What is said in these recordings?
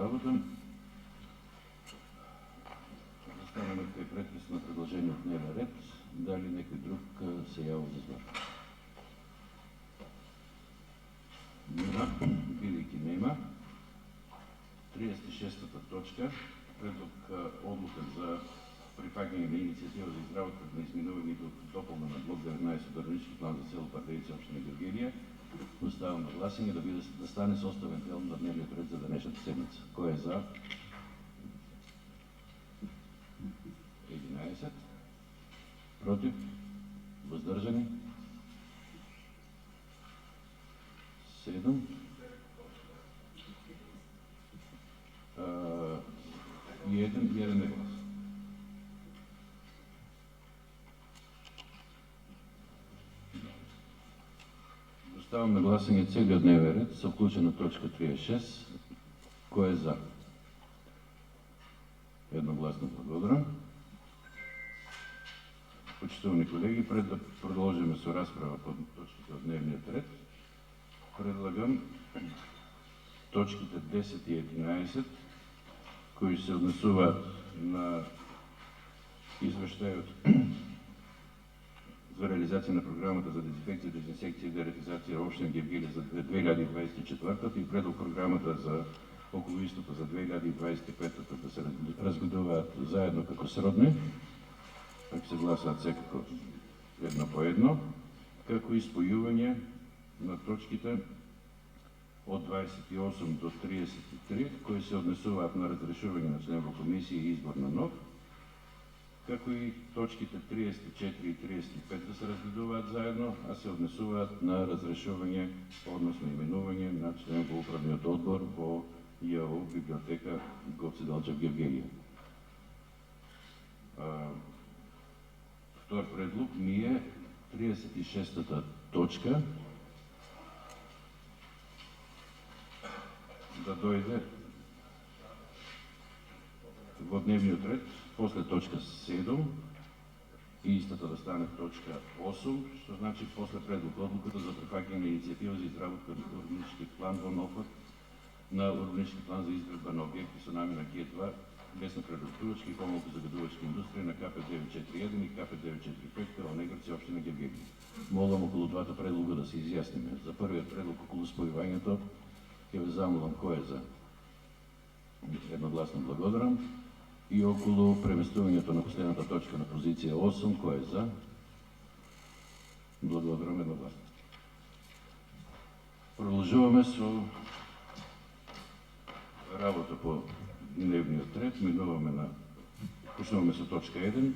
работа. Застанаме кај препис на предложение от дневен ред. Дали некој друг се јавил за збор? Нема, бидејќи нема. 36-та точка, предлог одлука за прифаќање на иницијатива за изработка на изменување и дополнена блок 19 од урбанички план за село Пардејица, општина Гевгелија, поставам на гласање да стане составен дел на дневниот ред за денешната седница. Кој е за? 11. Против? Воздржани? 7. И еден неглас. Ставам на гласање целиот дневен ред со вклучена точка 36. Кој е за? Едногласно благодарам. Почитувани колеги, пред да продолжиме со расправа по точките од дневниот ред, предлагам точките 10 и 11, кои се однесуваат на извештајот за реализација на програмата за дезинфекција, дезинсекција и деретизација општина Гевгелија за 2024 и предлог програмата за околу истото за 2025 да се разгледуваат заедно како сродни, ако се гласаат секако едно по едно, како и спојување на точките од 28 до 33, кои се однесуваат на разрешување на член во комисија и избор на нов, како и точките 34 и 35 да се разгледуваат заедно, а се однесуваат на разрешување, односно именување на член во управниот одбор во ЈАО библиотека Гоце Делчев Гевгелија. Втор предлог ми е 36-та точка да дојде во дневниот ред после точка 7 и истата да стане точка 8, што значи после предлог одлуката за прифаќање на иницијатива за изработка на урбанички план во нов на урбанички план за изградба на објекти со намена Г2, лесна преработувачка и помалку загадувачка индустрија на КП941 и КП945 Карл Негровци, општина Гевгелија. Молам околу двата предлога да се изјасниме. За првиот предлог околу спојувањето ќе ве замолам кој е за. Едногласно благодарам. И околу преместувањето на последната точка на позиција 8, кој е за? Благодарам едногласно. Продолжуваме со работа по дневниот ред, почнуваме со точка 1,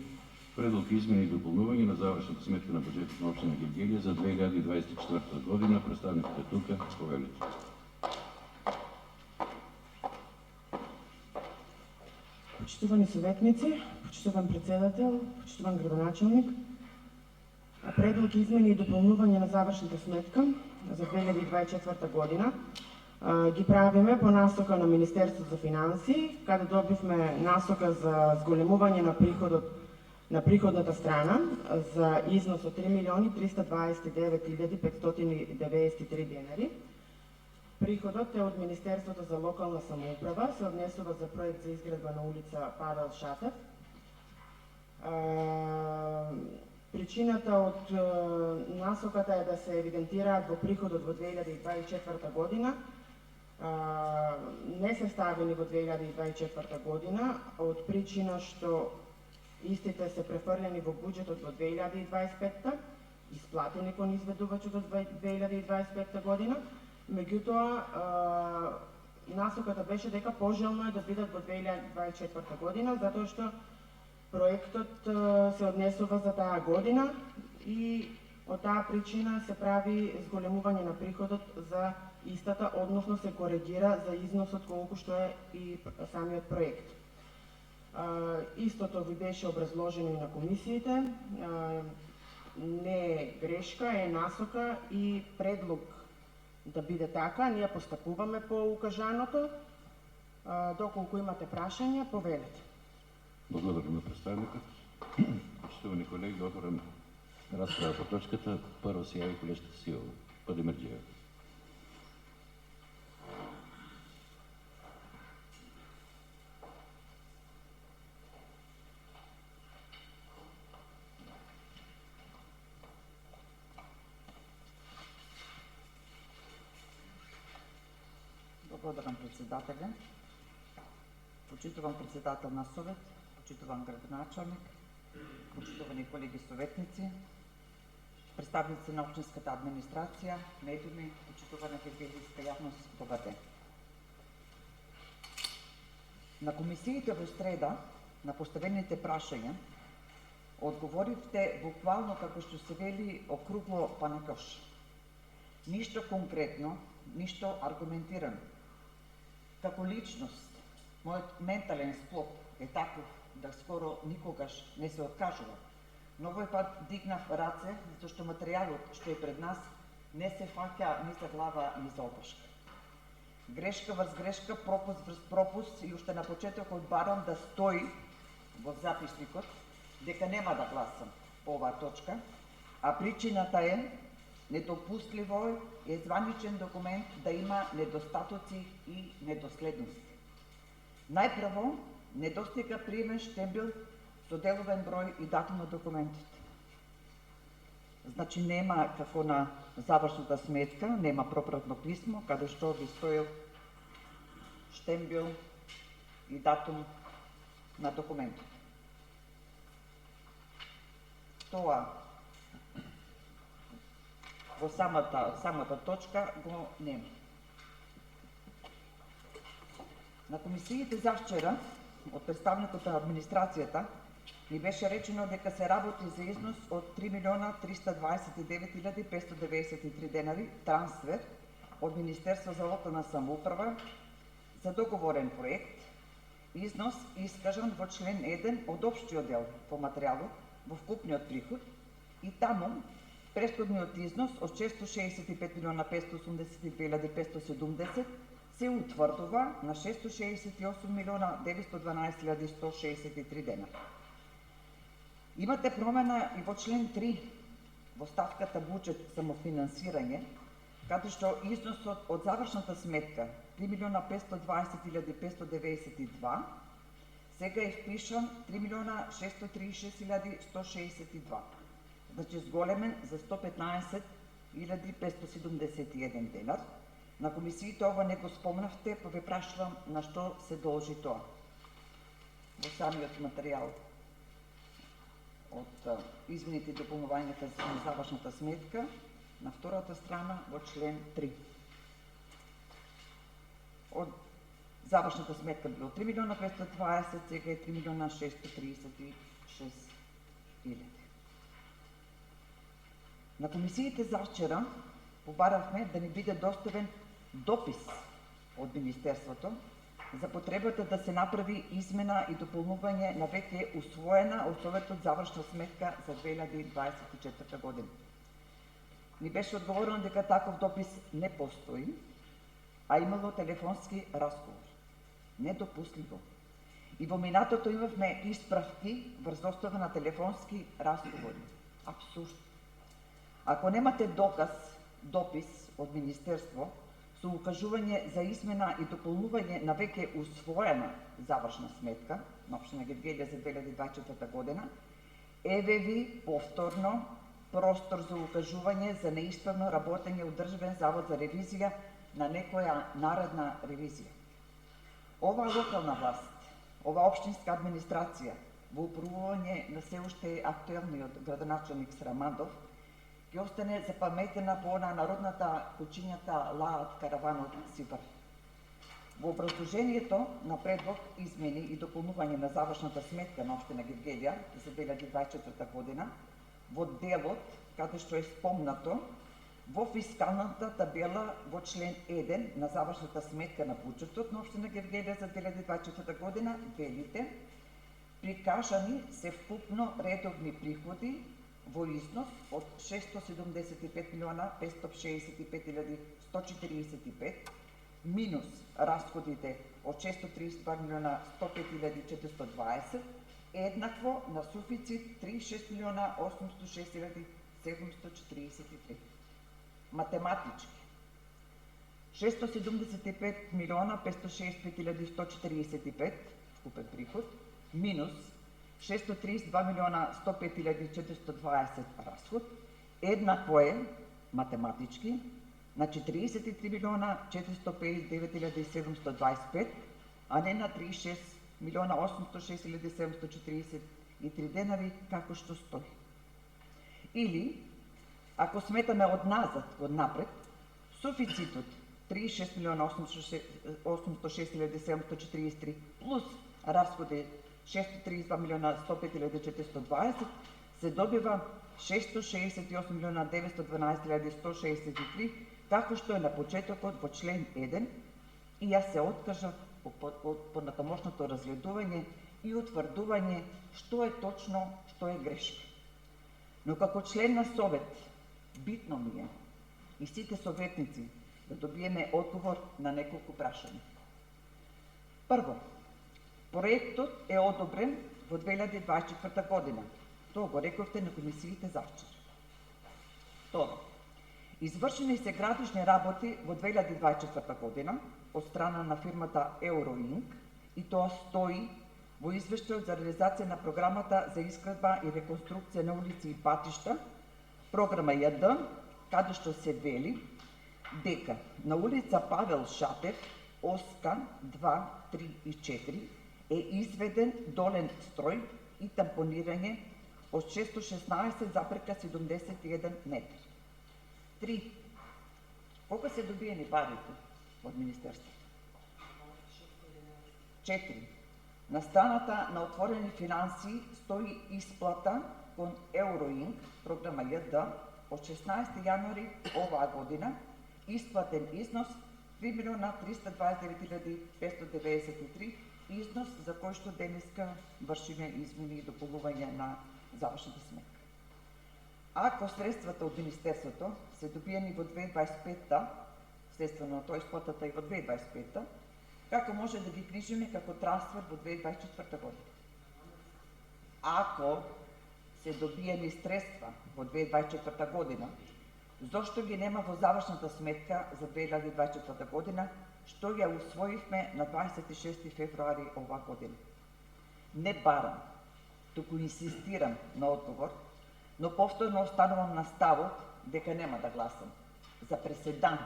предлог измени и дополнување на завршната сметка на буџетот на општина Гевгелија за 2024 година. Представникот е тука, повелите. Почитувани советници, почитуван председател, почитуван градоначалник, предлог измени и дополнување на завршната сметка за 2024 година ги правиме по насока на Министерството за финансии, каде добивме насока за зголемување на приходната страна за износ од 3.329.593 денари. Приходот е од Министерството за локална самоуправа, се однесува за проект за изградба на улица Павел Шатев. Причината од насоката е да се евидентираат во приходот во 2024 година, не се ставени во 2024 година, од причина што истите се префрлени во буџетот во 2025, исплатени кон изведувачот од 2025 година. Меѓутоа, насоката беше дека пожелно е да бидат во 2024 година, затоа што проектот се однесува за таа година и од таа причина се прави зголемување на приходот за истата, односно се коригира за износот колку што е и самиот проект. Истото ви беше образложено и на комисиите, не е грешка, е насока и предлог да биде така. Ние постапуваме по укажаното. Доколку имате прашања, повелете. Благодарам на представникот. Почитувани колеги, отворам расправа по точката. Прво се јави колешката Сиова. Падимерџиева. Благодарам, председателе. Почитуван председател на Совет, почитуван градоначалник, почитувани колеги советници, представници на општинската администрација, медиуми, почитувана георгиевска јавност, добар ден. На комисиите во среда, на поставените прашања, одговоривте буквално како што се вели округло па на кош. Ништо конкретно, ништо аргументирано. Како личност, мојот ментален склоп е таков да скоро никогаш не се откажува. Но овој пат дигнав раце, затоа што материјалот што е пред нас не се фаќа ни за глава, ни за опашка. Грешка врз грешка, пропуст врз пропуст и уште на почетокот барам да стои во записникот дека нема да гласам по оваа точка, а причината е недопустливо е званичен документ да има недостатоци и недоследности. Најпрво, недостига приемен штембил со деловен број и датум на документите. Значи нема, како на завршната сметка, нема пропратно писмо, каде што би стоил штембил и датум на документите. Тоа во самата точка го нема. На комисиите за вчера, од представникот на администрацијата, ни беше речено дека се работи за износ од 3.329.593 денари трансфер од Министерство за локална самоуправа за договорен проект, износ искажан во член 1 од општиот дел по материјалот во вкупниот приход и таму претходниот износ од 665.582.570 се утврдува на 668.912.163 денари. Имате промена и во член 3 во ставката буџет самофинансирање, каде што износот од завршната сметка 3.520.592 сега е впишан 3.636.162. Значи зголемен за 115.571 денар. На комисиите ова не го спомнавте, па ве прашувам на што се должи тоа. Во самиот материјал од измените и дополнувањата на завршната сметка, на втората страна во член 3. Од завршната сметка било 3.520, сега е 3.636.000. На комисиите за вчера побаравме да ни биде доставен допис од Министерството за потребата да се направи измена и дополнување на веќе усвоена од Советот завршна сметка за 2024 година. Ни беше одговорено дека таков допис не постои, а имало телефонски разговор. Недопустливо. И во минатото имавме исправки врз основа на телефонски разговори. Апсурд. Ако немате доказ, допис од Министерство со укажување за измена и дополнување на веќе усвоена завршна сметка на општина Гевгелија за 2024 година, еве ви повторно простор за укажување за неисправно работење од Државен завод за ревизија на некоја наредна ревизија. Ова локална власт, ова општинска администрација во управување на се уште актуелниот градоначалник Срамандов ќе остане запаметена по она народната кучињата лаат караванот си врви. Во образложението на предлог измени и дополнување на завршната сметка на општина Гевгелија за 2024 година, во делот каде што е спомнато во фискалната табела во член 1 на завршната сметка на буџетот на општина Гевгелија за 2024 година, велите прикажани се вкупно редовни приходи во износ од 675.565.145 минус расходите од 632.105.420 еднакво на суфицит 36.806.743. Математички 675.565.145 вкупен приход минус 632.105.420 расход еднакво е математички на 43.459.725, а не на 36.806.743 денари, како што стои. Или, ако сметаме од назад, од напред, суфицитот 36.806.743 плюс расходи 632.105.420 се добива 668.912.163, како што е на почетокот во член 1, и јас се откажав по натамошното разгледување и утврдување што е точно, што е грешка. Но како член на Совет, битно ми е и сите советници да добиеме одговор на неколку прашања. Прво, проектот е одобрен во 2024 година. Тоа го рековте на комисиите завчера. Второ, извршени се градични работи во 2024 година од страна на фирмата Euroink и тоа стои во извештајот за реализација на програмата за изградба и реконструкција на улици и патишта, програма J, каде што се вели дека на улица Павел Шапев, Оска 2, 3 и 4 е изведен долен строј и тампонирање од 616,71 метри. 3. Колку се добиени парите од Министерството? 4. На страната на отворени финанси стои исплата кон Euroink, програма J, од 16 јануари оваа година, исплатен износ 3.329.593, износ за кој што денеска вршиме измени и дополнување на завршната сметка. Ако средствата од Министерството се добиени во 2025-та, следствено тоа исплатата и во 2025-та, како може да ги книжиме како трансфер во 2024 година? Ако се добиени средства во 2024 година, зошто ги нема во завршната сметка за 2024 година, што ја усвоивме на 26 февруари оваа година? Не барам, туку инсистирам на одговор, но повторно останувам на ставот дека нема да гласам за преседан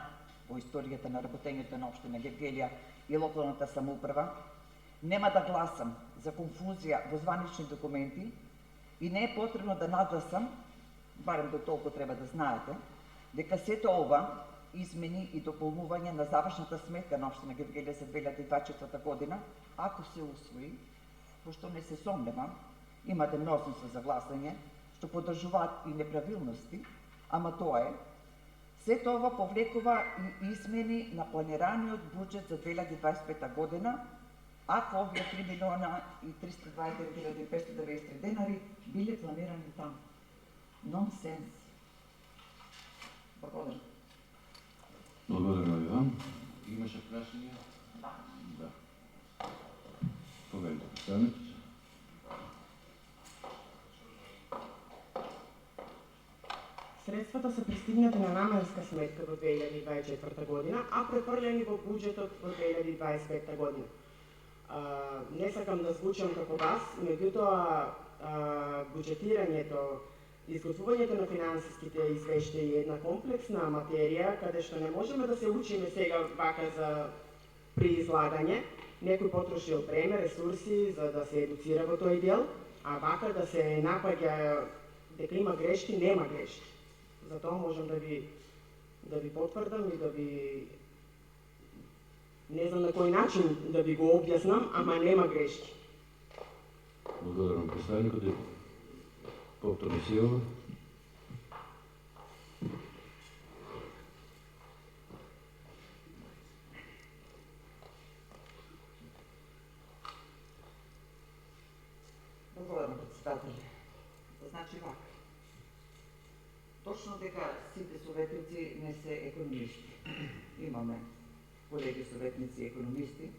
во историјата на работењето на општина Гевгелија и локалната самоуправа, нема да гласам за конфузија во званични документи и не е потребно да нагласам, барем до толку треба да знаете, дека сето ова измени и дополнување на завршната сметка на општина Гевгелија за 2024 година, ако се усвои, пошто не се сомневам, имате мнозинство за гласање, што подржуваат и неправилности, ама тоа е, сето ова повлекува и измени на планираниот буџет за 2025 година, ако овие 3.329.593 денари биле планирани таму. Нонсенс. Благодарам. Благодарам ви вам. Имаше прашања? Да. Поведете, представник. Средствата се пристигнати на наменска сметка во 2024 година, а префрлени во буџетот во 2025 година. Не сакам да звучам како вас, меѓутоа буџетирањето, изготвувањето на финансиските извештаи е една комплексна материја, каде што не можеме да се учиме сега вака за при излагање. Некој потрошил време, ресурси за да се едуцира во тој дел, а вака да се напаѓа дека има грешки, нема грешки. Затоа можам да ви потврдам и да ви не знам на кој начин да ви го објаснам, ама нема грешки. Благодарам представникот. Повторно Силова. Благодарам, председател. Значи вака. Точно дека сите советници не се економисти. Имаме колеги советници економисти,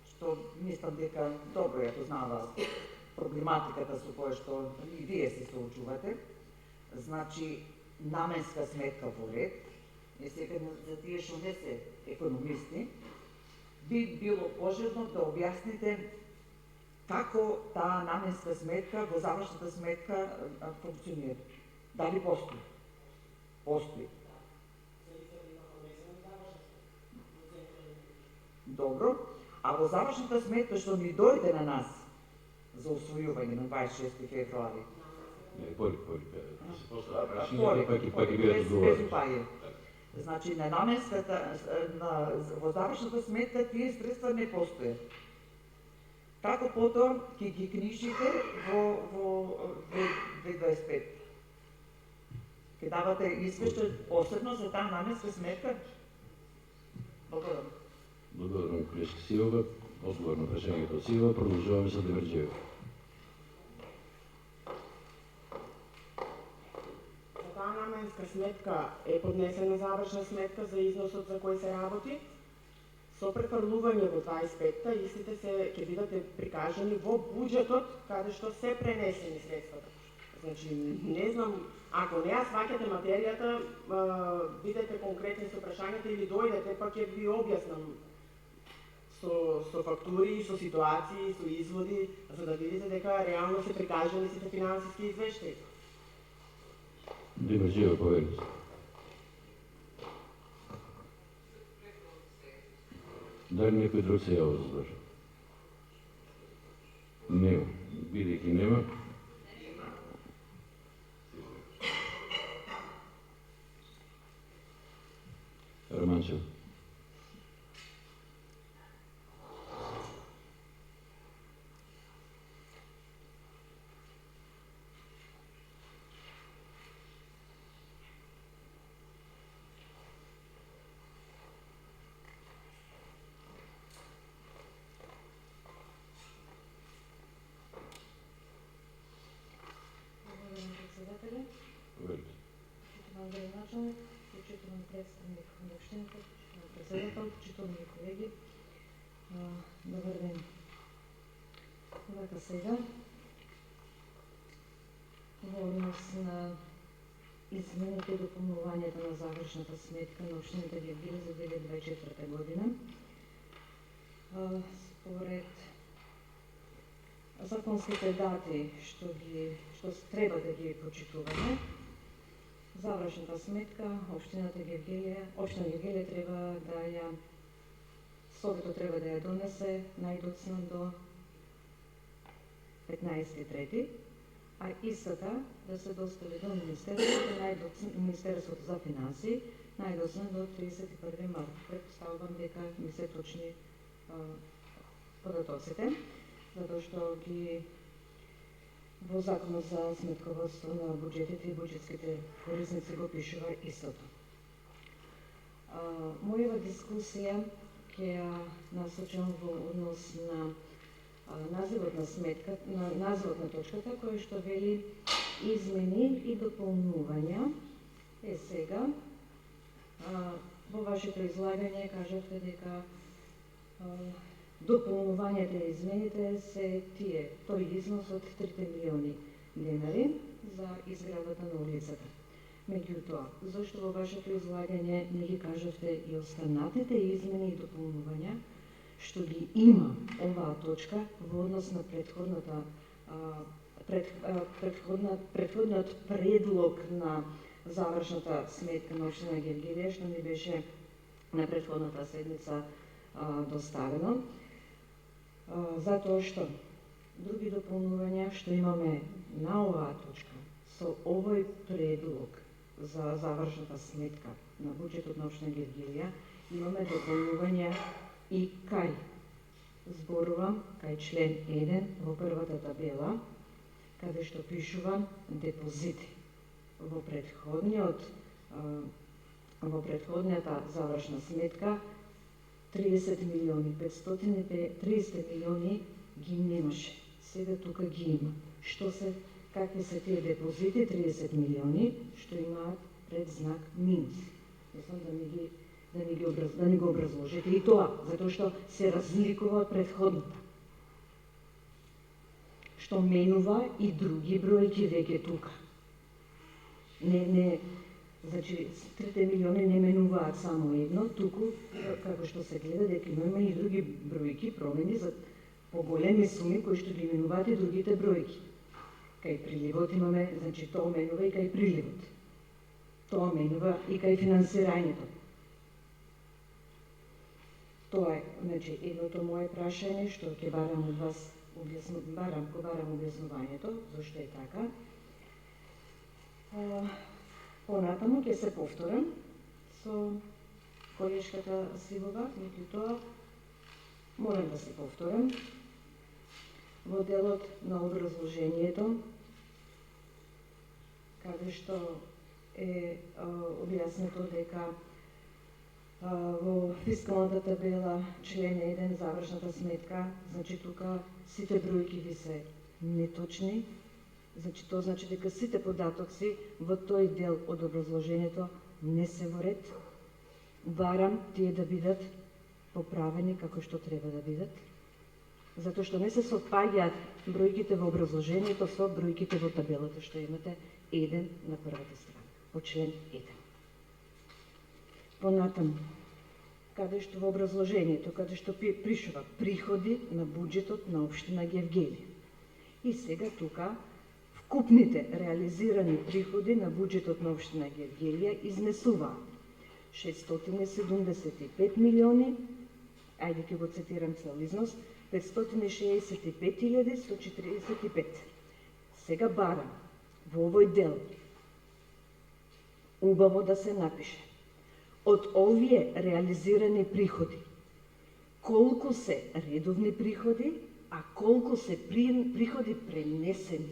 што мислам дека добро ја познаваат проблематиката со која што и вие се соочувате. Значи, наменска сметка во ред, и сега за тие што не се економисти, би било пожелно да објасните како таа наменска сметка во завршната сметка функционира. Дали постои? Постои. Добро, а во завршната сметка што ни дојде на нас за усвојување на 26 февруари. Полик, се поставя прашање, Полик, пак и бидат без одговорени. упаје. Значи, на наменската, во завршната сметка тие средства не постојат. Како потоа ќе ги книжите во 2025? Ќе давате извештај посебно за таа наменска сметка? Благодарам. Благодарам, колежка Силова. Одговор на прашањето од Силова. Продолжуваме со Деврџиева. За таа наменска сметка е поднесена завршна сметка за износот за кој се работи. Со префрлување во 25-та, истите ќе бидат прикажани во буџетот каде што се пренесени средствата. Значи, не знам, ако не ја сваќате материјата, бидете конкретни со прашањата или дојдете, па ќе ви објаснам со фактури, со ситуации, со изводи, за да видите дека реално се прикажани сите финансиски извештаи. Деврџиева, поверите. Дали некој друг се јава за збор? Нема. Бидејќи нема, Романчев. Председателя, Поверите. почитуван градоначалник, почитуван представник на општината, почитуван председател, почитувани колеги, добар ден. Вака сега, во однос на измените и дополнувањето на завршната сметка на општината Гевгели за 2024 година, според законските дати што треба да ги почитуваме, завршната сметка општина Гевгелие треба да ја Советот треба да ја донесе најдоцна до 15.3, а истата да се достави до Министерството за финансии најдоцна до 31 март. Претпоставувам дека ми се точни податоците, затоа што ги во Законот за сметководство на буџетите и буџетските корисници го пишува истото. Мојава дискусија ќе ја насочам во однос на називот на сметка, називот на точката, кој што вели измени и дополнувања. Сега, во вашето излагање кажавте дека дополнувањата и измените се тие, тој износ од 3 милиони денари за изградата на улицата. Меѓутоа, зашто во вашето излагање не ги кажавте и останатите измени и дополнувања што ги има оваа точка во однос на претходниот предлог на завршната сметка на општина Гевгелие што ни беше на претходната седница доставено, затоа што други дополнувања што имаме на оваа точка со овој предлог за завршната сметка на буџетот на општина Гевгелија имаме дополнувања и кај зборувам кај член 1 во првата табела каде што пишува депозити во претходната завршна сметка 30 милиони, 530 милиони ги немаше. Сега тука ги има. Какви се тие депозити 30 милиони што имаат предзнак минус? Мислам да ни го образложите и тоа, затоа што се разликува од претходната. Што менува и други бројки веќе тука. Значи, 3 милиони не менуваат само едно, туку, како што се гледа, дека имаме и други бројки, промени за поголеми суми кои што ги менуваат и другите бројки. Кај приливот имаме, значи, тоа менува и кај приливот. Тоа менува и кај финансирањето. Тоа е, значи, едното мое прашање што ќе барам од вас барам објаснувањето зашто е така. Понатаму ќе се повторам со колешката Сивова, меѓутоа морам да се повторам. Во делот на образложението, каде што е објаснето дека во фискалната табела член 1 завршната сметка, значи тука сите бројки ви се неточни, значи тоа значи дека сите податоци во тој дел од образложението не се во ред. Барам тие да бидат поправени како што треба да бидат, затоа што не се совпаѓаат бројките во образложението со бројките во табелата што имате 1 на првата страна, по член 1. Понатаму, каде што во образложението, каде што пишува приходи на буџетот на општина Гевгели. И сега тука вкупните реализирани приходи на буџетот на општина Гевгелија изнесуваат 675 милиони, ајде ќе го цитирам цел износ, 565.145. Сега барам во овој дел убаво да се напише од овие реализирани приходи колку се редовни приходи, а колку се приходи пренесени.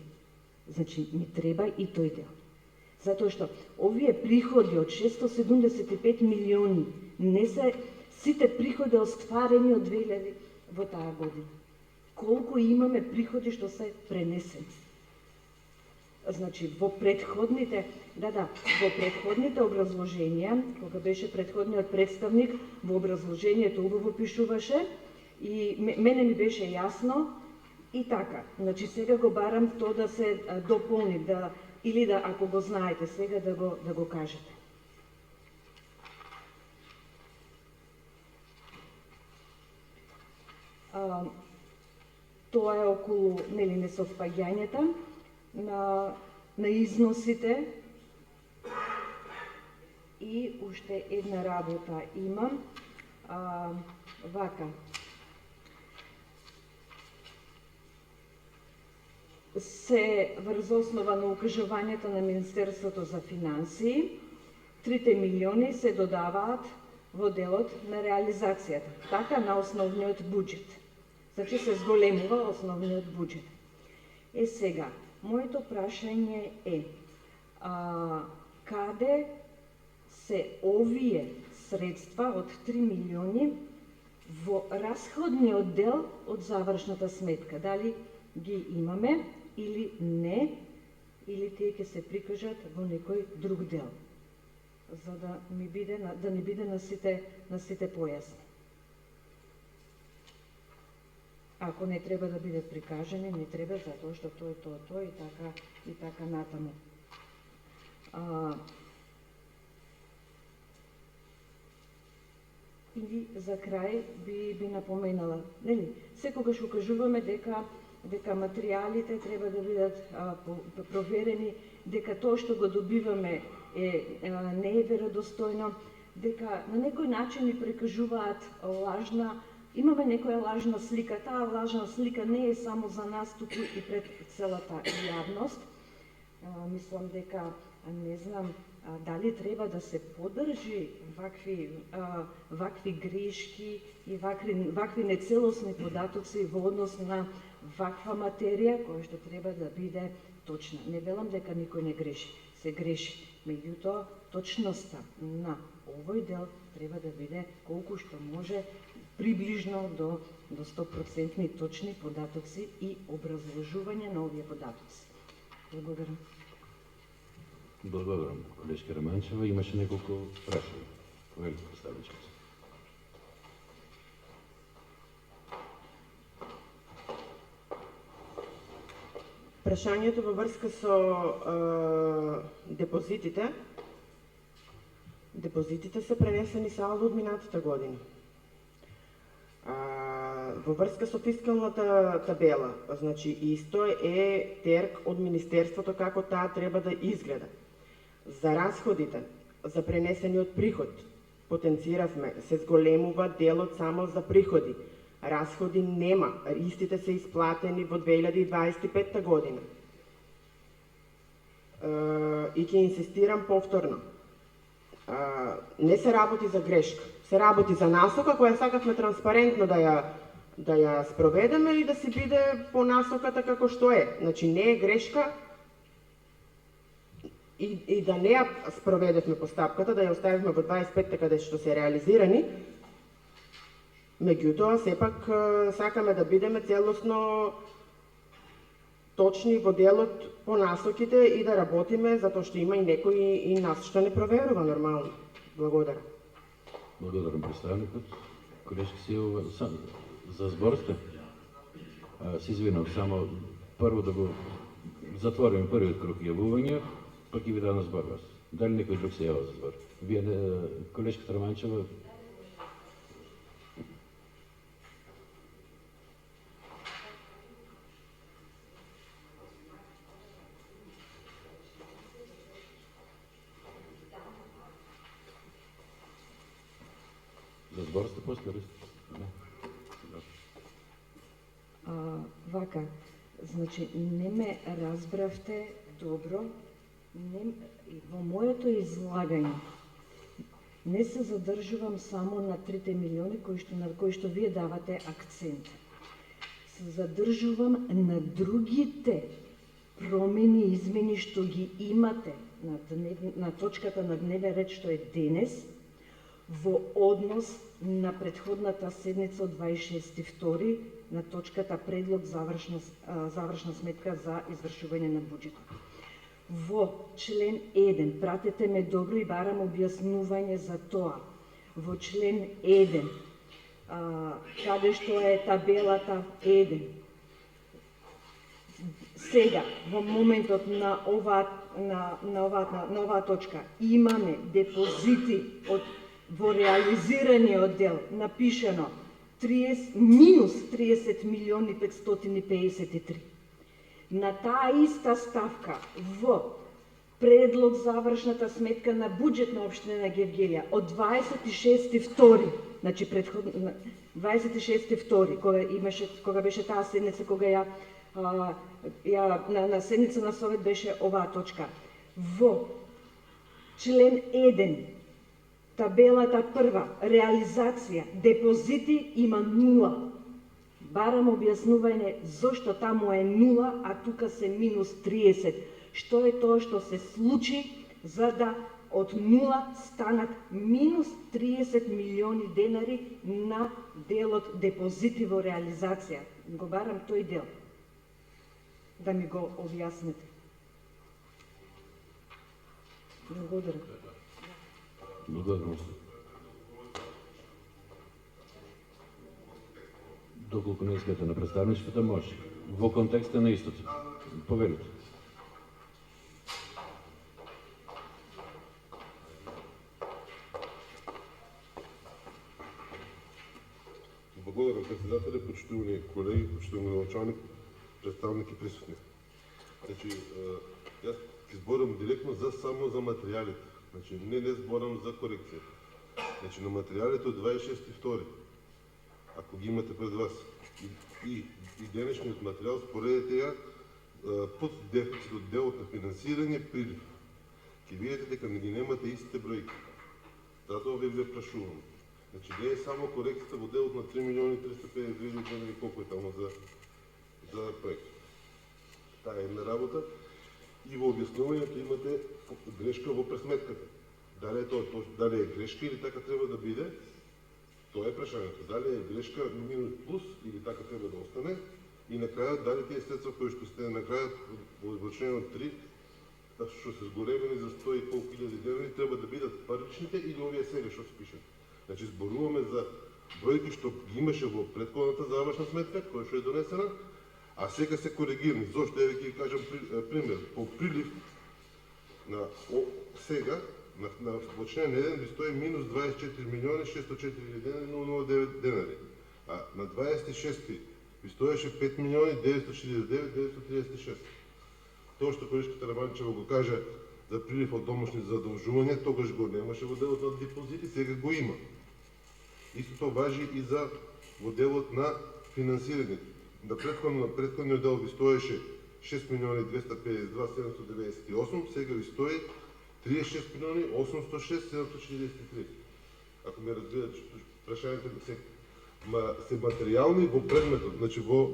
Значи, ми треба и тој дел. Затоа што овие приходи од 675 милиони не се сите приходи остварени од 2000 во таа година. Колку имаме приходи што се пренесени. Значи, во предходните образложенија, кога беше предходниот представник, во образложението убаво пишуваше и мене ми беше јасно и така. Значи, сега го барам тоа да се дополни, или да, ако го знаете сега, да го кажете. Тоа е околу несовпаѓањата на износите. И уште една работа имам. Вака. Се врз основа на укажувањето на Министерството за финансии, 3 милиони се додаваат во делот на реализацијата, така на основниот буџет. Значи се зголемува основниот буџет. Сега, моето прашање е, каде се овие средства од 3 милиони во расходниот дел од завршната сметка? Дали ги имаме или не, или тие ќе се прикажат во некој друг дел, за да не биде на сите појасни. Ако не треба да биде прикажани, не треба, затоа што тоа и така натаму. И за крај би напоменала, нели, секогаш укажуваме дека материјалите треба да бидат проверени, дека тоа што го добиваме не е веродостојно, дека на некој начин ни прикажуваат лажна, имаме некоја лажна слика. Таа лажна слика не е само за нас, туку и пред целата јавност. Мислам дека, не знам, дали треба да се поддржи вакви грешки и вакви нецелосни податоци во однос на ваква материја, која што треба да биде точна. Не велам дека никој не греши, се греши. Меѓутоа, точноста на овој дел треба да биде колку што може приближно до 100% точни податоци и образложување на овие податоци. Благодарам. Благодарам, колешка Романчева. Имаше неколку прашања. Повелите представнички. Прашањето во врска со депозитите. Депозитите се пренесени салдо од минатата година. Во врска со фискалната табела, значи исто е терк од Министерството како таа треба да изгледа. За расходите, за пренесениот приход, потенциравме, се зголемува делот само за приходи. Расходи нема, истите се исплатени во 2025 година. И ќе инсистирам повторно. Не се работи за грешка, се работи за насока која сакавме транспарентно да ја спроведеме и да си биде по насоката како што е. Значи не е грешка и да не ја спроведевме постапката, да ја оставивме во 25-та каде што се реализирани. Меѓутоа, сепак сакаме да бидеме целосно точни во делот по насоките и да работиме, затоа што има и некои и нас што не проверува нормално. Благодарам. Благодарам представникот. Колешки Силова, за збор сте? Се извинам, само прво да го затвориме првиот круг јавувања, па ќе ви дадам збор вас. Дали некој друг се јава за збор? Вие, колешка Романчева, за збор сте после? Вака, значи не ме разбравте добро, во моето излагање не се задржувам само на 3 милиони на кои што вие давате акцент. Се задржувам на другите промени и измени што ги имате на точката на дневен ред што е денес, во однос на претходната седница од 26.2 на точката предлог завршна сметка за извршување на буџетот. Во член 1, пратете ме добро и барам објаснување за тоа. Во член 1, каде што е табелата 1, сега, во моментот на оваа точка, имаме депозити во реализираниот дел, напишено минус 30 милиони 553. На таа иста ставка во предлог завршната сметка на буџет на општина Гевгелија од 26.2, значи претходно 26.2, кога беше таа седница, кога на седница на совет беше оваа точка. Во член 1, табелата прва, реализација, депозити има 0. Барам објаснување зошто таму е 0, а тука се минус 30. Што е тоа што се случи за да од 0 станат минус 30 милиони денари на делот депозити во реализација. Го барам тој дел. Да ми го објасните. Благодарам. Благодарам. Доколку не искате на представничката, може. Во контекста на истото. Поверите. Благодарам, председателе, почитувани колеги, почитувани началник, представники присутни. Значи, јас ќе зборам директно само за материјалите. Значи, не зборам за корекција. Значи, на материјалите од 26.2, ако ги имате пред вас, и денешниот материјал, споредете ја под дефицит од делот на финансирање прилив. Ќе видите дека ги немате истите бројки. Затоа ве прашувам. Значи, не е само корекцията во делот на 3 милиони 352 или колко е таму за проект. Таа е една работа. И во објаснувањето имате грешка во пресметката. Дали е грешка или така треба да биде, тоа е прашањето. Дали е грешка минус плюс или така треба да остане, и на крајот дали тие средства кои што сте на крајот во извршено 3, што се зголемени за 100 и колку илјади денари, треба да бидат паричните или овие сега што се пишат. Значи, зборуваме за бројки што ги имаше во претходната завршна сметка, која што е донесена, а сега се коригирани. Зошто? Еве ќе ви кажам пример. По прилив на сега, во член 1 ви стои минус 24 милиони 604 009 денари. А на 26-ти ви стоеше 5 милиони 949 936. Тоа што колешката Романчева го каже за прилив од домашни задолжувања, тогаш го немаше во делот на депозити, сега го има. Истото важи и за во делот на финансирање. На претходниот дел ви стоеше 6.252.798, сега ви стои 36.806.743. Ако ме разбирате, прашањето се материјални во предметот, значи во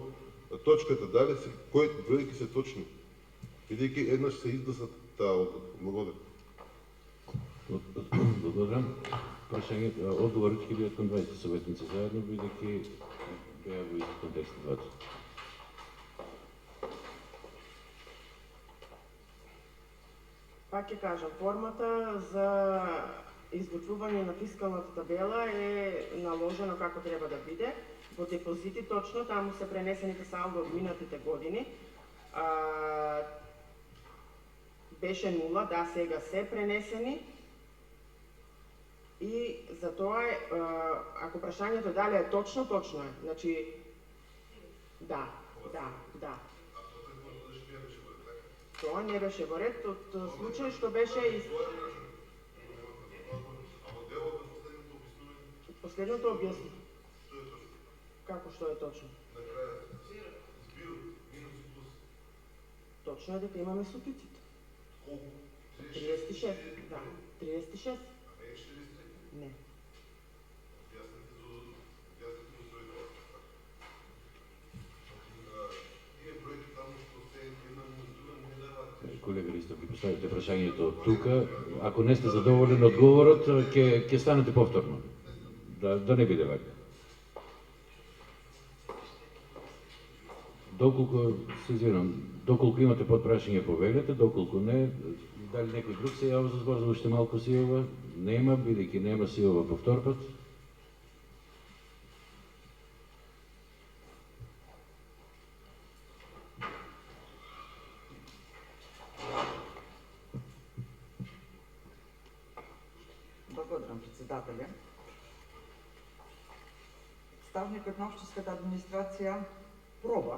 точката, дали се кои бројки се точни. Бидејќи еднаш се издасат таа одлука. Благодарам. Благодарам. Прашањето, одговорот ќе бидат кон 20 советници заедно, бидејќи беа во исти контекст двата. Пак ќе кажам, формата за извучување на фискалната табела е наложено како треба да биде. Во депозити точно, таму се пренесените салдо од минатите години. Беше нула, да, сега се пренесени. И за тоа е, ако прашањето дали е точно, точно е. Значи, да. Тоа не беше во ред, од случај што беше и последното објаснение. Како што е точно? Точно е дека имаме суфицит. 36, да. 36. Не. Колега Ристов, ги поставите прашањето од тука. Ако не сте задоволен одговорот, ќе станете повторно. Да не биде вака. Доколку имате подпрашање, повелете, доколку не, дали некој друг се јава за збор, за уште малку силова? Нема, бидејќи нема силова по втор пат. Благодарам, председателя. Представникот на општинската администрација проба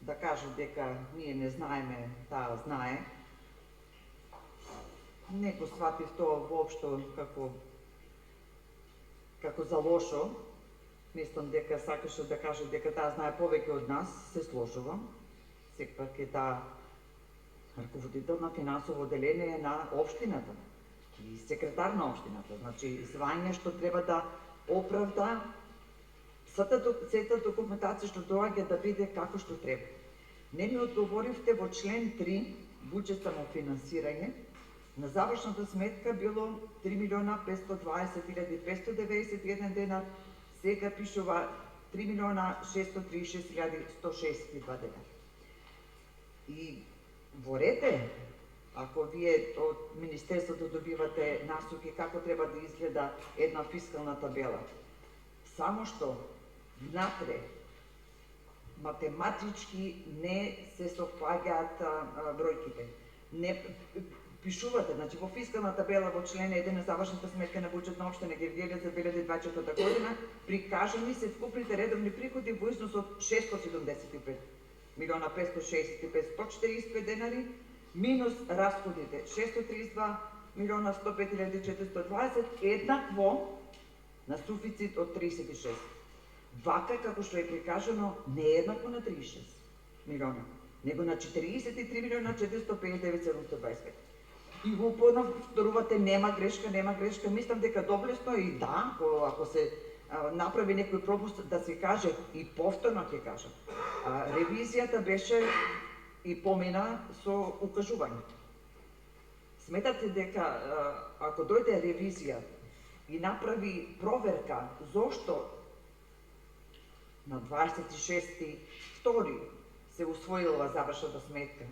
да каже дека ние не знаеме, таа знае. Не го сватив тоа воопшто како за лошо. Мислам дека сакаше да каже дека таа знае повеќе од нас, се сложувам. Сепак е таа раководител на финансово одделение на општината и секретар на општината. Значи, звање што треба да оправда сета документација што доаѓа да биде како што треба. Не ми одговоривте во член 3, буџет самофинансирање, на завршната сметка било 3.520.591 денар, сега пишува 3.636.162 денар. И во ред е, ако вие од Министерството добивате насоки како треба да изгледа една фискална табела, само што внатре математички не се совпаѓаат бројките. Не пишувате, значи во фискална табела во член 1 на завршната сметка на буџет на општина Гевгелија за 2024 година прикажани се вкупните редовни приходи во износ од 675.565.145 денари минус расходите 632.105.420 еднакво на суфицит од 36. Вака како што е прикажано не е еднакво на 36 милиона, него на 43.459.725. И го повторувате нема грешка, мислам дека доблесно и да, ако се направи некој пропуст да се каже и повторно ќе кажам. Ревизијата беше и помина со укажување. Сметате дека ако дојде ревизија и направи проверка зошто на 26.2 се усвоила завршната сметка,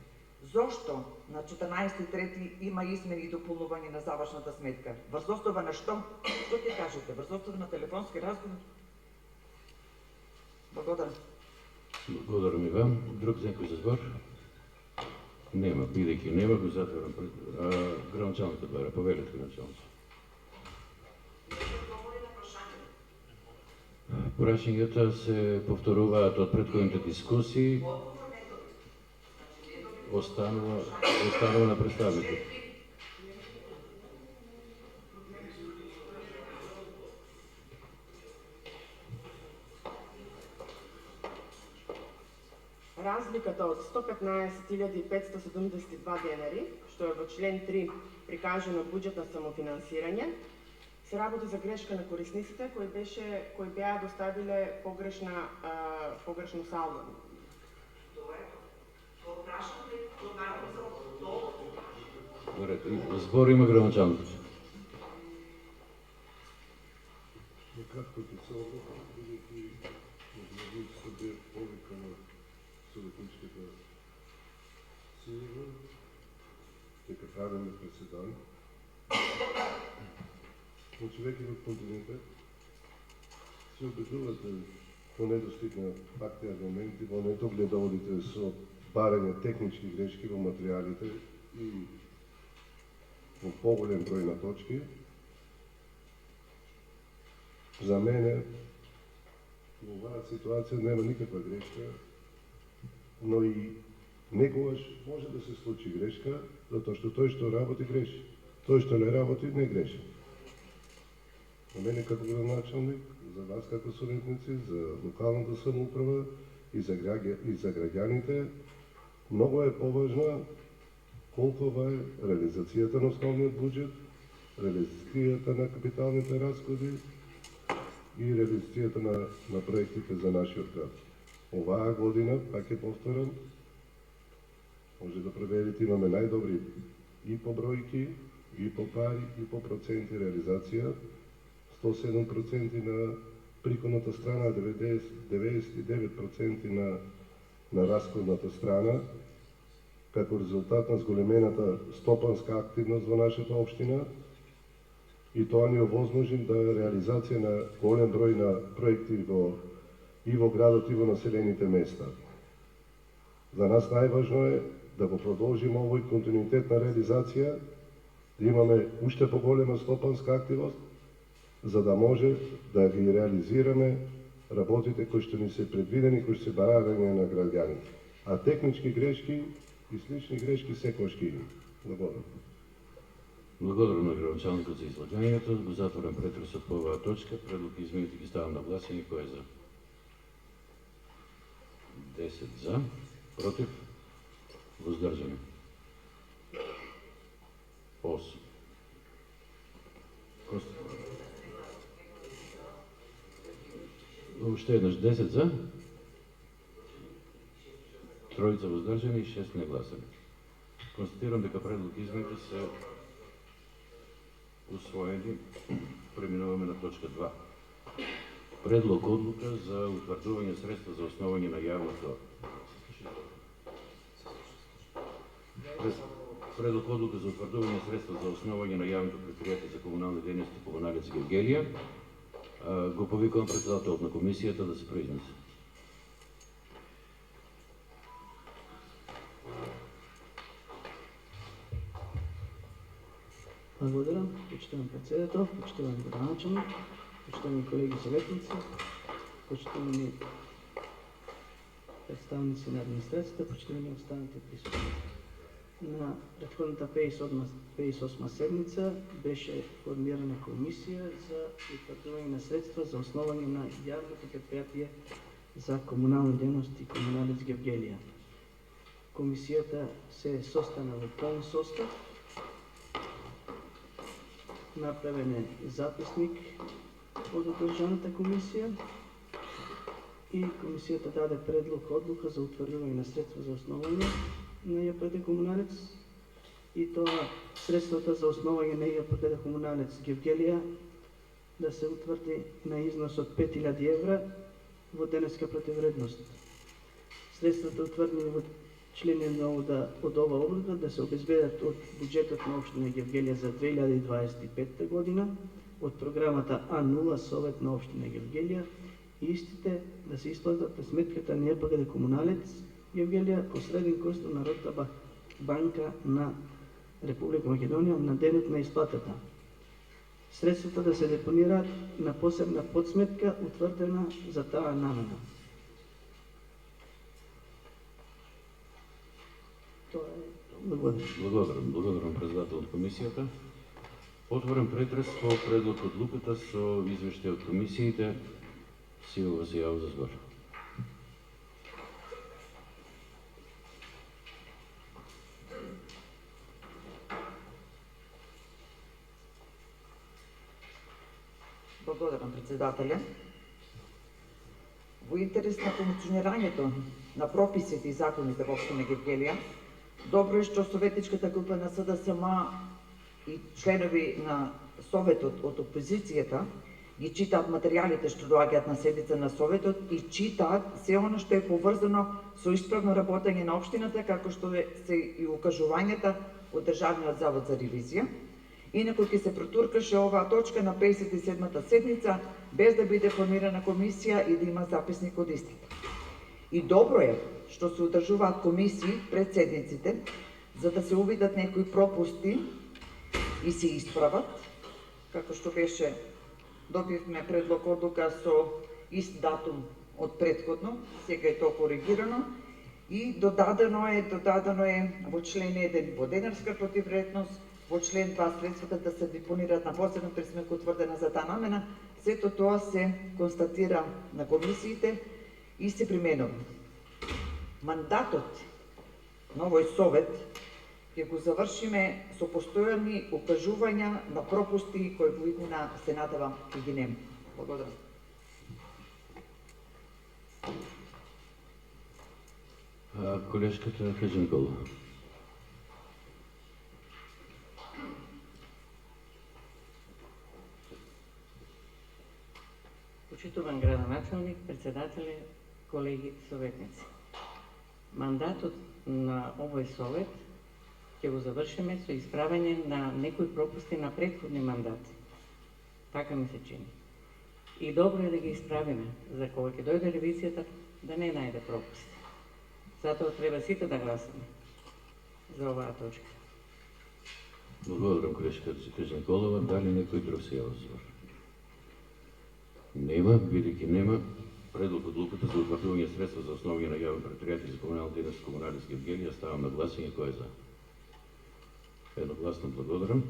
зошто на 14.3 има измени и дополнување на завршната сметка, врз основа на што? Што ќе кажете? Врз основа на телефонски разговор? Благодарам. Благодарам и вам. Друг некој за збор? Нема, бидејќи нема, го затворам. Граначалната бара, повелете граначалната. Прашањата се повторуваат од претходните дискусии. останува на представникот. Разликата од 115.572 денари, што е во член 3 прикажано буџет на самофинансирање, се работи за грешка на корисниците кои беа доставиле погрешно салдо. Збор има градоначалникот. Накратко ќе се обрати, бидејќи можновицата бе повикана советничката сила, дека правиме преседан. Значи, веќе во континентот се убедувате во недостиг на факти аргументи, во недоглед да одите со барање технички грешки во материјалите и во поголем број на точки. За мене во оваа ситуација нема никаква грешка, но и некогаш може да се случи грешка, затоа што тој што работи греши. Тој што не работи не греши. За мене како градоначалник, за вас како советници, за локалната самоуправа и за граѓаните, многу е поважна колкова е реализацијата на основниот буџет, реализацијата на капиталните расходи и реализацијата на проектите за нашиот град. Оваа година, пак ќе повторам, може да проверите, имаме најдобри и по бројки, и по пари, и по проценти реализација. 107% на приходната страна, 99% на расходната страна, како резултат на зголемената стопанска активност во нашата општина, и тоа ни овозможи да реализација на голем број на проекти и во градот и во населените места. За нас најважно е да го продолжиме овој континуитет на реализација, да имаме уште поголема стопанска активност, за да може да ги реализираме работите кои што ни се предвидени, кои се барање на граѓаните. А технички грешки и слични грешки секогаш ќе има. Благодарам. Благодарам на градоначалникот за излагањето. Го затворам претресот по оваа точка. Предлог измените ги ставам на гласање. Кој е за? 10 за. Против? Воздржани? 8. Уште еднаш 10 за. Тројца воздржани и 6 негласани. Констатирам дека предлог измените се усвоени. Преминуваме на точка 2. Предлог одлука за утврдување средства за основање на јавното Предлог одлука за утврдување средства за основање на јавното предпријатие за комунални дејности Комуналец Гевгелија. Го повикувам председателот на комисијата да се произнесе. Благодарам, почитувам председател, почитувам градоначалник, почитувани колеги советници, почитувани представници на администрацијата, почитувани останати присутни. На претходната 58 седница беше формирана комисија за утврдување на средства за основање на јавното предпријатие за комунални дејности Комуналец Гевгелија. Комисијата се состана во полн состав. Направен е записник од одржаната комисија и комисијата даде предлог одлука за утврдување на средства за основање на ЈПД Комуналец, и тоа средствата за основање на ЈПД Комуналец Гевгелија да се утврди на износ од 5000 евра во денеска противредност. Средствата утврдени во член 1 од ова одлука да се обезбедат од буџетот на општина Гевгелија за 2025 година, од програмата А0 Совет на општина Гевгелија, и истите да се исплатат на сметката на ЈПД Комуналец Гевгелија посреден курс на Народната банка на Република Македонија на денот на исплатата. Средствата да се депонираат на посебна подсметка утврдена за таа намена. Тоа Благодарам. Благодарам председател од комисијата. Отворен претрес по предлог одлуката со извештај од комисиите. Силова се јава за збор. Благодарам, председателя. Во интерес на функционирањето на прописите и законите во општина Гевгелија, добро е што Советничката група на СДСМ и членови на Советот од опозицијата ги читаат материјалите што доаѓаат на седница на Советот и читаат се оно што е поврзано со исправно работење на општината, како што се и укажувањата од Државниот завод за ревизија. Инаку ќе се протуркаше оваа точка на 57-та седница без да биде формирана комисија и да има записник од истата. И добро е што се одржуваат комисии пред седниците за да се увидат некои пропусти и се исправат, како што беше добивме предлог одлука со ист датум од претходно, сега е тоа коригирано и додадено е во член 1 во денарска противвредност, во член 2 средствата да се депонираат на посебно при сметка утврдена за таа намена. Сето тоа се констатира на комисиите и се применува. Мандатот на овој совет ќе го завршиме со постојани укажувања на пропусти кои во иднина се надевам ќе ги нема. Благодарам. Колешката Кажинкова. Почитуван градоначалник, председателе, колеги советници. Мандатот на овој совет ќе го завршиме со исправање на некои пропусти на претходни мандати. Така ми се чини. И добро е да ги исправиме, за кога ќе дојде ревизијата да не најде пропусти. Затоа треба сите да гласаме за оваа точка. Благодарам, колешка Кажинкова. Дали некој друг се јава за збор? Нема, бидејќи нема, предлог одлуката за утврдување средства за основање на јавен предпријатие за комунална дејност Комуналист Гевгелија ставам на гласање. Кој е за? Едногласно благодарам.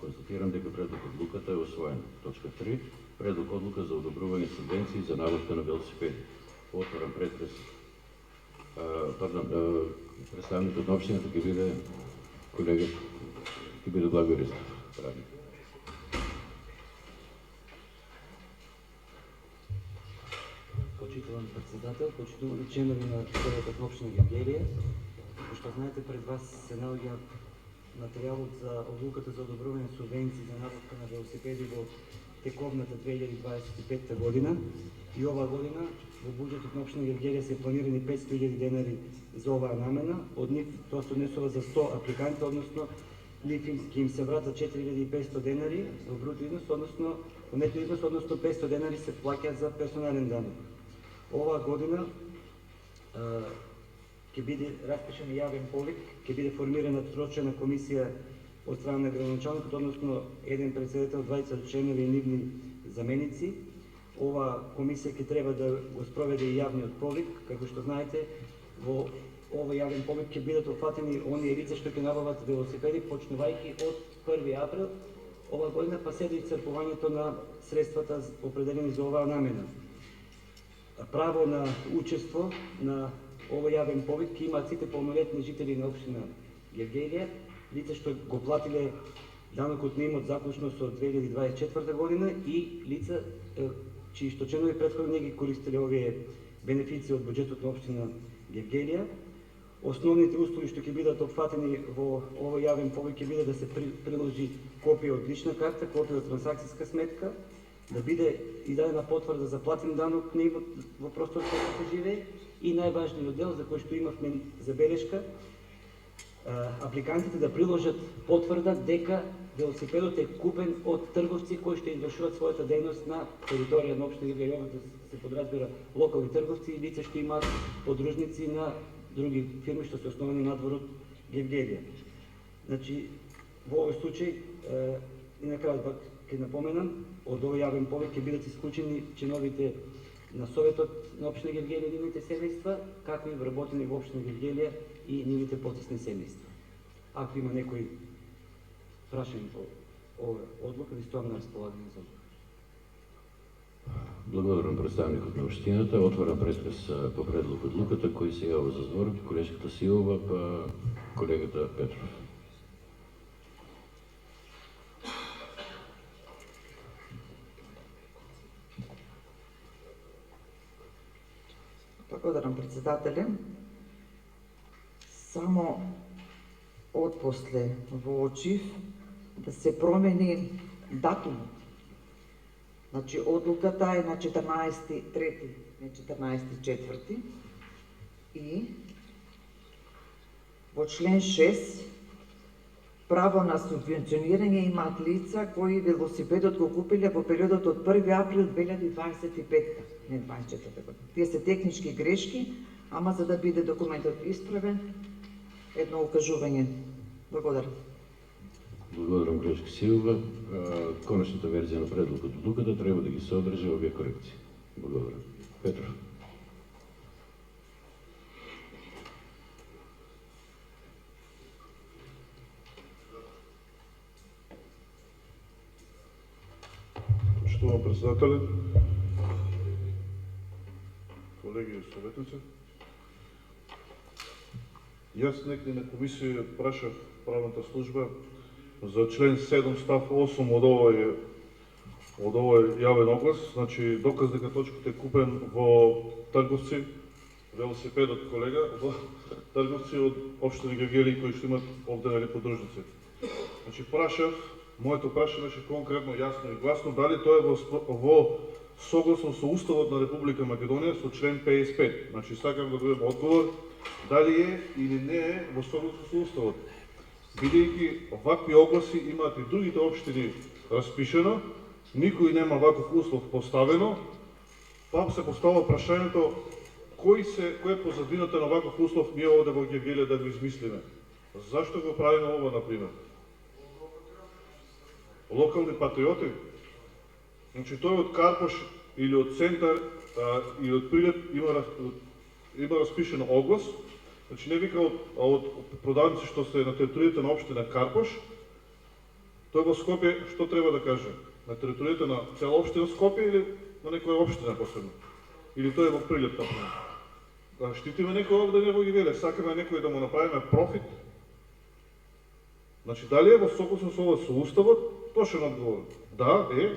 Констатирам дека предлог одлуката е усвоен. Точка 3. Предлог одлука за одобрување субвенции за набавка на велосипеди. Отворам претрес. Представникот на општината ќе биде колега, ќе биде Благо Ристов. Почитуван председател, почитувани членови на Советот на општина Гевгелија, што знаете, пред вас се наоѓа материјалот за одлуката за одобрување субвенции за набавка на велосипеди во тековната 2025 година и оваа година во буџетот на општина Гевгелија се планирани 500.000 денари за оваа намена. Од нив тоа се однесува за 100 апликанти, односно ќе им се врата 4.500 денари во бруто износ, односно во нето износ, односно 500 денари се плаќаат за персонален данок. Оваа година ќе биде распишан јавен повик, ќе биде формирана срочна комисија од страна на градоначалникот, односно еден председател, 20 членови и нивни заменици. Ова комисија ќе треба да го спроведе и јавниот повик, како што знаете, во овој јавен повик ќе бидат опфатени оние лица што ќе набават велосипеди, почнувајќи од 1 април ова година, па се до исцрпувањето на средствата определени за оваа намена. Право на учество на овој јавен повик ќе имаат сите полнолетни жители на општина Гевгелија, лица што го платиле данокот на имот заклучно со 2024 година и лица чии што членови претходно не ги користеле овие бенефиции од буџетот на општина Гевгелија. Основните услови што ќе бидат опфатени во овој јавен повик ќе биде да се приложи копија од лична карта, копија од трансакцијска сметка, да биде издадена потврда за платен данок на имот во просторот кај се живее и најважниот дел за кој што имавме забелешка, апликантите да приложат потврда дека велосипедот е купен од трговци кои што извршуваат својата дејност на територија на општина Гевгелија, да се подразбира локални трговци и лица што имаат подружници на други фирми што се основани надвор од Гевгелија. Значи, во овој случај, и на крајот ќе напоменам, од овој јавен повик ќе бидат исклучени членовите на Советот на општина Гевгелија и нивните семејства, како и вработени во општина Гевгелија и нивните потесни семејства. Ако има некој прашање по ова одлука, ви стојам на располагање за одлука. Благодарам представникот на општината. Отварам претрес по предлог одлуката. Кој се јава за збор? Колешката Силова, па колегата Петров. Благодарам, председателе. Само отпосле воочив да се промени датумот. Значи, одлуката е на 14.3, не 14.4. И во член 6 право на субвенционирање имаат лица кои велосипедот го купиле во периодот од 1 април 2025, не 24 година. Тие се технички грешки, ама за да биде документот исправен, едно укажување. Благодарам. Благодарам, колешка Силова. Конечната верзија на предлогот одлуката треба да ги содржи овие корекции. Благодарам. Петров. Поштован председателе, колеги и советници, јас некој на комисија прашав правната служба за член 7 став 8 од овој јавен оглас, значи доказ дека точката е купен во Трговци, велосипедот колега, во Трговци од општина Гевгелија кои што имат овде подружници. Значи прашав, моето прашање беше конкретно, јасно и гласно, дали тоа е во согласно со Уставот на Република Македонија со член 55. Значи сакам да добием одговор дали е или не е во согласно со Уставот. Бидејќи вакви огласи имаат и другите општини распишено, никој нема ваков услов поставено, па се поставува прашањето кој е позадината на ваков услов ние овде во Гевгелија да го измислиме. Зашто го правиме ова, например? Локални патриоти? Значи тој од Карпош или од Центар или од Прилеп има распишен оглас. Значи не вика од продавници што се на територијата на општина Карпош, тој во Скопје што треба да каже? На територијата на цела општина Скопје или на некоја општина посебно? Или тој е во Прилеп, например? Штитиме некој овде не во Гевгелија, сакаме некој да му направиме профит? Значи дали е во согласно со ова со Уставот? Точен одговор. Да, е,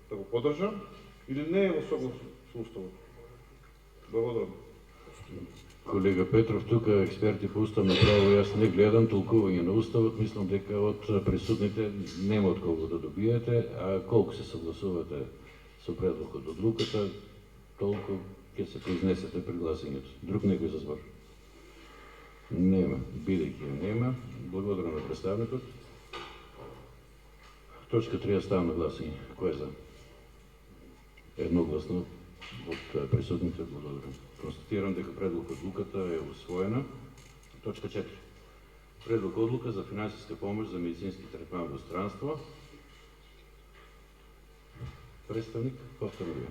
да го поддржам, или не е во согласно со Уставот? Благодарам. Колега Петров, тука експерти по уставно право, јас не гледам толкување на Уставот, мислам дека од присутните нема од колку да добиете, а колку се согласувате со предлогот одлуката, толку ќе се произнесете при гласањето. Друг некој за збор? Нема. Бидејќи нема, благодарам на представникот. Точка 3 става на гласање. Кој е за? Едногласно од присутните, благодарам. Констатирам дека предлог одлуката е усвоена. Точка 4. Предлог одлука за финансиска помош за медицински третман во странство. Представник, повторно ви.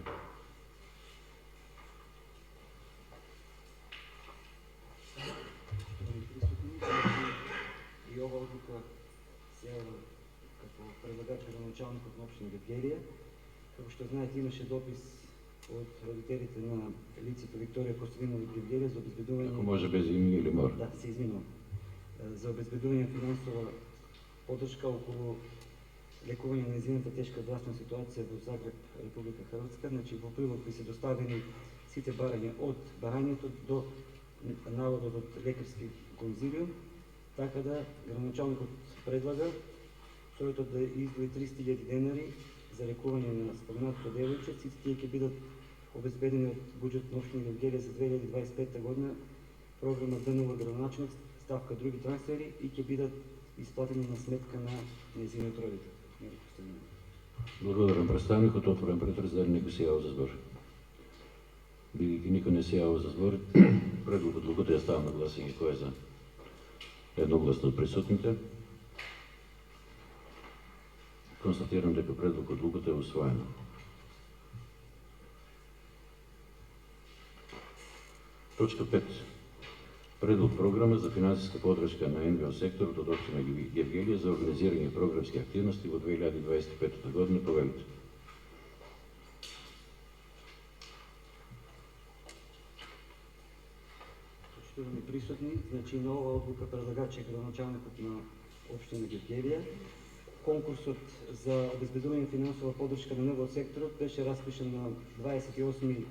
И ова одлука се јава како предлагач градоначалникот на општина Гевгелија. Како што знаете, имаше допис од родителите на лицето Викторија Костадинова од Гевгелија за обезбедување... Ако може без име или мора. Да, се извинувам. За обезбедување финансова поддршка околу лекување на нејзината тешка здравствена ситуација во Загреб, Република Хрватска. Значи, во прилог би се доставени сите барања од барањето до наводот од лекарски конзилиум, така да градоначалникот предлага Советот да издвои 300.000 денари за лекување на споменатото девојче. Сите тие ќе бидат обезбедени од буџет на општина Гевгелија за 2025 година, програма ДНУ градоначалник, ставка други трансфери и ќе бидат исплатени на сметка на нејзиниот родител. Благодарам представникот, отворен претрес, дали некој се јава за збор. Бидејќи никој не се јава за збор, предлог одлуката ја става на гласање. Кој е за? Едногласно од присутните. Констатирам дека предлог одлуката е усвоена. Точка 5. Предлог програма за финансиска подршка на НВО секторот од општина Гевгелија за организирање програмски активности во 2025 година. Повелите. Почитувани присутни, значи на ова одлука предлагач е градоначалникот на општина Гевгелија. Конкурсот за обезбедување финансова поддршка на НВО секторот беше распишан на 28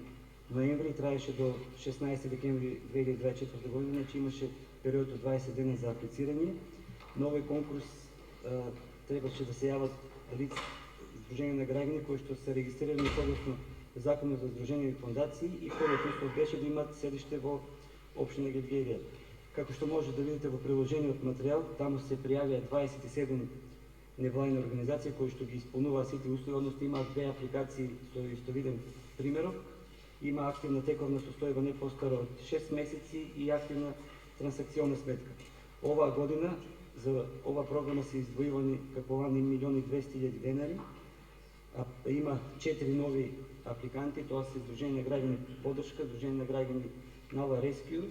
ноември и траеше до 16 декември 2024 година, значи имаше период од 20 дена за аплицирање. На овој конкурс требаше да се јават Сдружение на граѓани кои што се регистрирани согласно Законот за Сдружение и фондации и вториот услов беше да имаат седиште во општина Гевгелија. Како што може да видите во приложениот материјал, таму се пријавија 27 невладини организации кои што ги исполнуваат сите услови, односно имаат две апликации со истовиден примерок. Има активна тековна состојба не постара од 6 месеци и активна трансакционна сметка. Оваа година за ова програма се издвојувани како 1.200.000 денари. Има 4 нови апликанти, тоа се Сдружение на граѓани поддршка, Сдружение на граѓани Нова Рескју,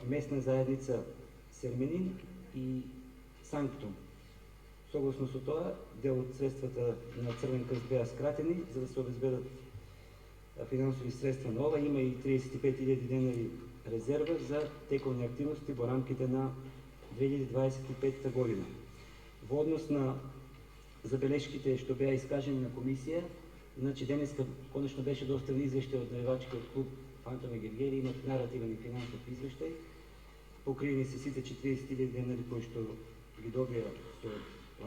местна заедница Серменин и Санктум. Согласно со тоа, дел од средствата на Црвен крст беа скратени за да се обезбедат финансови средства на ова. Има и 35.000 денари резерва за тековни активности во рамките на 2025 година. Во однос на забелешките што беа искажени на комисија, значи денеска конечно беше доставен извештај од навивачкиот клуб Фантоми Гевгелија, имат наративен и финансов извештај. Покриени се сите 40.000 денари кои што ги добија со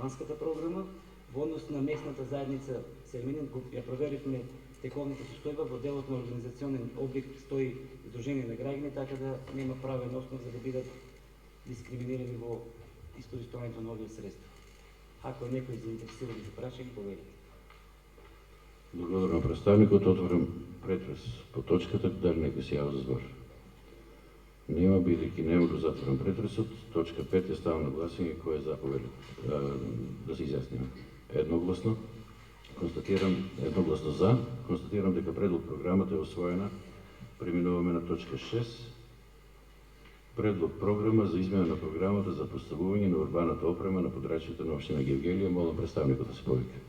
ланската програма. Во однос на местната заедница Серменин ја проверивме тековната состојба, во делот на организационен облик стои Сдружение на граѓани, така да нема правен основ за да бидат дискриминирани во искористувањето на овие средства. Ако е некој заинтересиран да праша, ги повелите. Благодарам представникот, отворам претрес по точката, дали некој се јава за збор. Нема, бидејќи нема, го затворам претресот. Точка 5 е ставам на гласање, кој е заповели да се изјасниме. Едногласно. Едногласно за. Констатирам дека предлог програмата е освоена. Преминуваме на точка 6. Предлог програма за измена на програмата за поставување на урбаната опрема на подрачјето на општина Гевгелија. Молам представникот да се повика.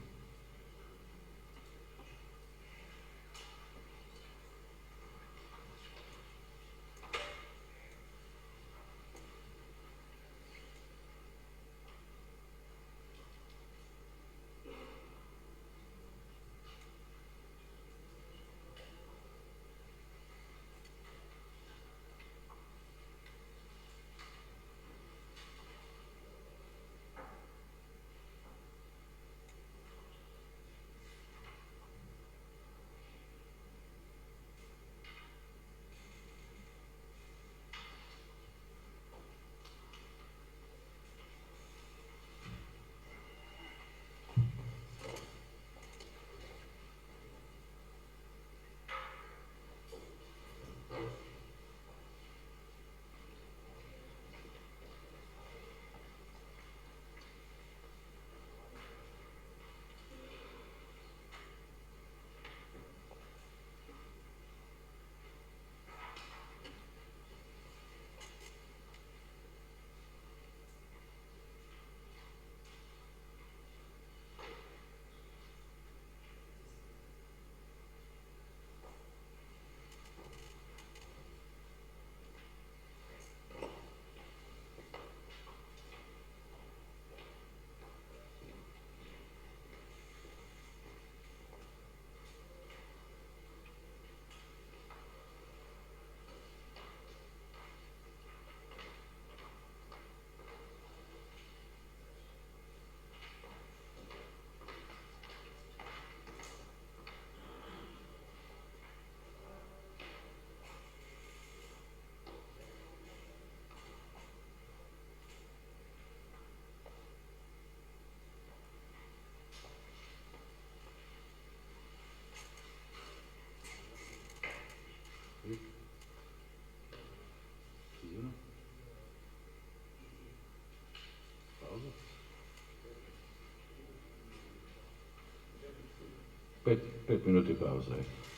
Пет минути пауза е.